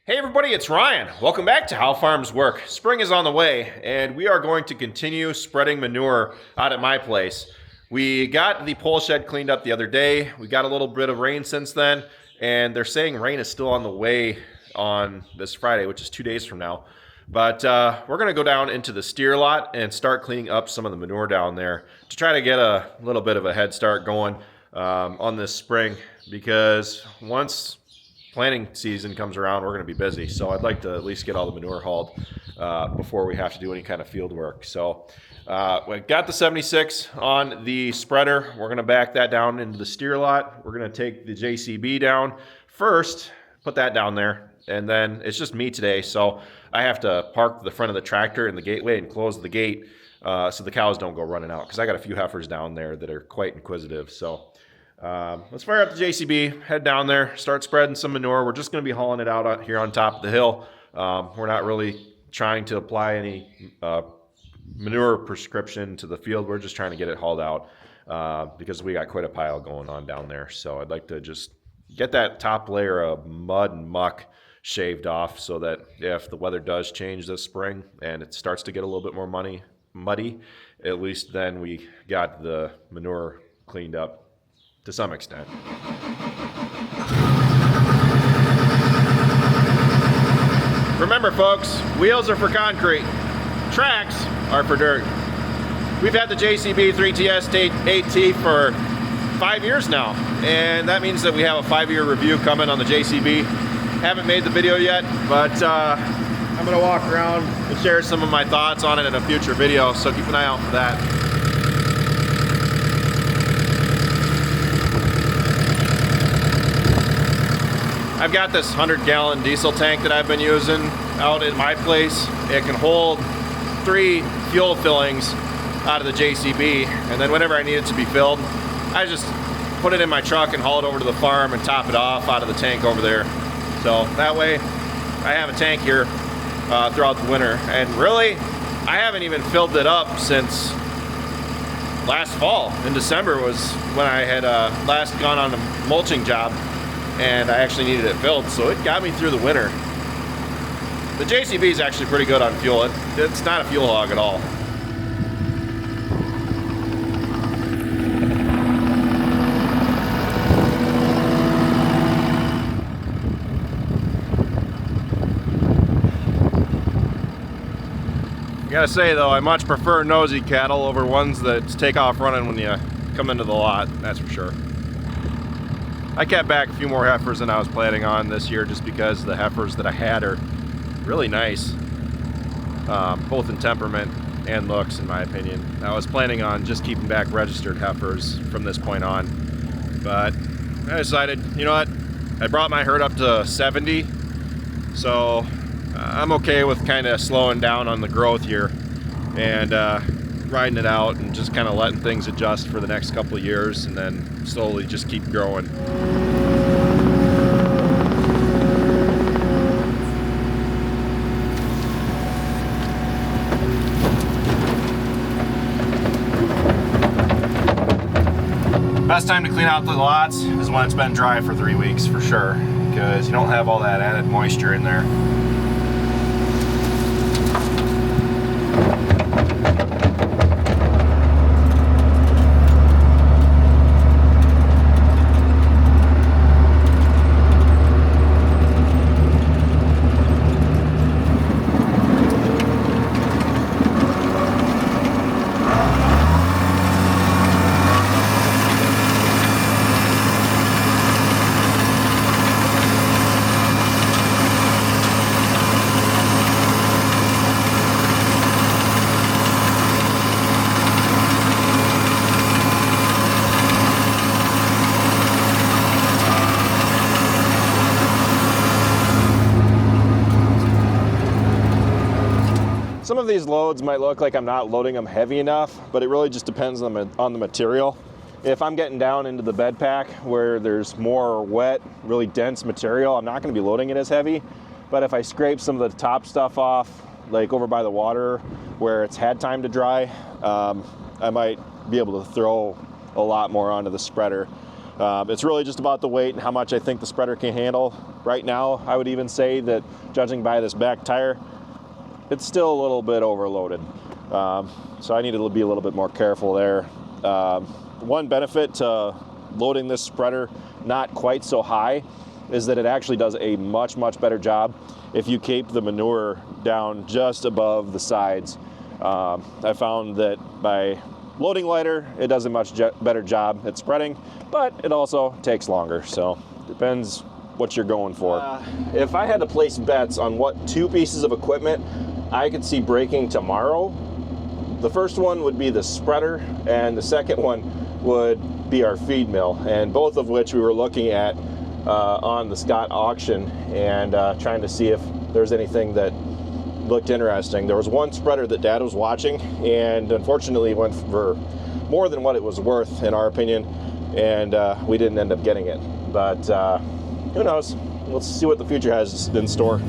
Hey everybody, it's Ryan. Welcome back to How Farms Work. Spring is on the way, and we are going to continue spreading manure out at my place. We got the pole shed cleaned up the other day. We got a little bit of rain since then, and they're saying rain is still on the way on this Friday, which is 2 days from now. But we're going to go down into the steer lot and start cleaning up some of the manure down there to try to get a little bit of a head start going on this spring, because once planting season comes around, we're going to be busy. So I'd like to at least get all the manure hauled before we have to do any kind of field work. So we got the 76 on the spreader. We're going to back that down into the steer lot. We're going to take the JCB down first, put that down there, and then it's just me today. So I have to park the front of the tractor in the gateway and close the gate so the cows don't go running out, because I got a few heifers down there that are quite inquisitive. So let's fire up the JCB, head down there, start spreading some manure. We're just going to be hauling it out here on top of the hill. We're not really trying to apply any manure prescription to the field. We're just trying to get it hauled out because we got quite a pile going on down there. So I'd like to just get that top layer of mud and muck shaved off, so that if the weather does change this spring and it starts to get a little bit more muddy, at least then we got the manure cleaned up to some extent. Remember folks, wheels are for concrete, tracks are for dirt. We've had the JCB 3TS-8T for 5 years now, and that means that we have a 5-year review coming on the JCB. Haven't made the video yet, but I'm gonna walk around and share some of my thoughts on it in a future video, so keep an eye out for that. I've got this 100-gallon diesel tank that I've been using out at my place. It can hold 3 fuel fillings out of the JCB, and then whenever I need it to be filled, I just put it in my truck and haul it over to the farm and top it off out of the tank over there. So that way I have a tank here throughout the winter. And really, I haven't even filled it up since last fall. In December was when I had last gone on a mulching job, and I actually needed it filled, so it got me through the winter. The JCB is actually pretty good on fuel. It's not a fuel hog at all. I gotta say though, I much prefer nosy cattle over ones that take off running when you come into the lot, that's for sure. I kept back a few more heifers than I was planning on this year, just because the heifers that I had are really nice, both in temperament and looks, in my opinion. I was planning on just keeping back registered heifers from this point on, but I decided, you know what, I brought my herd up to 70, so I'm okay with kind of slowing down on the growth here and riding it out and just kind of letting things adjust for the next couple of years, and then slowly just keep growing. Best time to clean out the lots is when it's been dry for 3 weeks for sure, because you don't have all that added moisture in there. Some of these loads might look like I'm not loading them heavy enough, but it really just depends on the material. If I'm getting down into the bed pack where there's more wet, really dense material, I'm not going to be loading it as heavy. But if I scrape some of the top stuff off, like over by the water where it's had time to dry, I might be able to throw a lot more onto the spreader. It's really just about the weight and how much I think the spreader can handle. Right now, I would even say that, judging by this back tire, it's still a little bit overloaded. So I need to be a little bit more careful there. One benefit to loading this spreader not quite so high is that it actually does a much better job if you keep the manure down just above the sides. I found that by loading lighter, it does a much better job at spreading, but it also takes longer, so depends what you're going for. If I had to place bets on what two pieces of equipment I could see breaking tomorrow, the first one would be the spreader, and the second one would be our feed mill, and both of which we were looking at on the Scott auction and trying to see if there's anything that looked interesting. There was one spreader that Dad was watching, and unfortunately went for more than what it was worth, in our opinion, and we didn't end up getting it. But who knows? Let's see what the future has in store.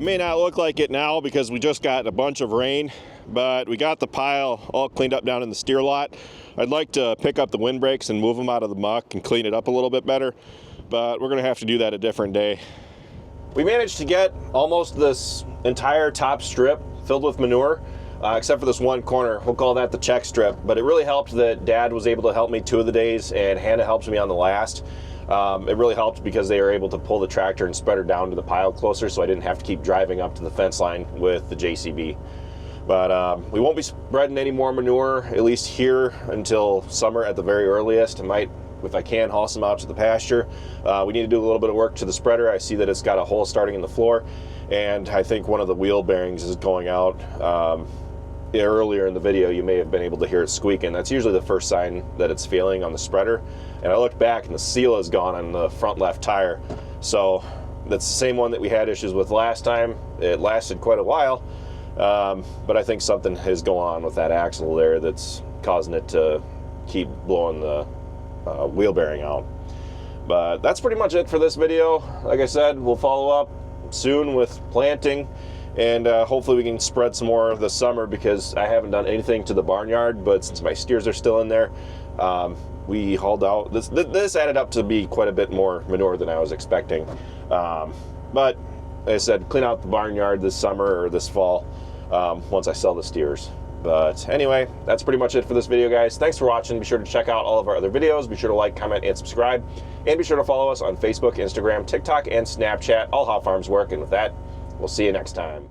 It may not look like it now because we just got a bunch of rain, but we got the pile all cleaned up down in the steer lot. I'd like to pick up the windbreaks and move them out of the muck and clean it up a little bit better, but we're gonna have to do that a different day. We managed to get almost this entire top strip filled with manure, except for this one corner. We'll call that the check strip, but it really helped that Dad was able to help me 2 of the days and Hannah helped me on the last. It really helped because they were able to pull the tractor and spread her down to the pile closer, so I didn't have to keep driving up to the fence line with the JCB. But we won't be spreading any more manure, at least here, until summer at the very earliest. I might, if I can, haul some out to the pasture. We need to do a little bit of work to the spreader. I see that it's got a hole starting in the floor, and I think one of the wheel bearings is going out. Earlier in the video, you may have been able to hear it squeaking. That's usually the first sign that it's failing on the spreader. And I looked back and the seal is gone on the front left tire. So that's the same one that we had issues with last time. It lasted quite a while, but I think something is going on with that axle there that's causing it to keep blowing the wheel bearing out. But that's pretty much it for this video. Like I said, we'll follow up soon with planting. And hopefully we can spread some more this summer because I haven't done anything to the barnyard, but since my steers are still in there, we hauled out. This added up to be quite a bit more manure than I was expecting. But like I said, clean out the barnyard this summer or this fall once I sell the steers. But anyway, that's pretty much it for this video, guys. Thanks for watching. Be sure to check out all of our other videos. Be sure to like, comment, and subscribe. And be sure to follow us on Facebook, Instagram, TikTok, and Snapchat, all How Farms Work. And with that, we'll see you next time.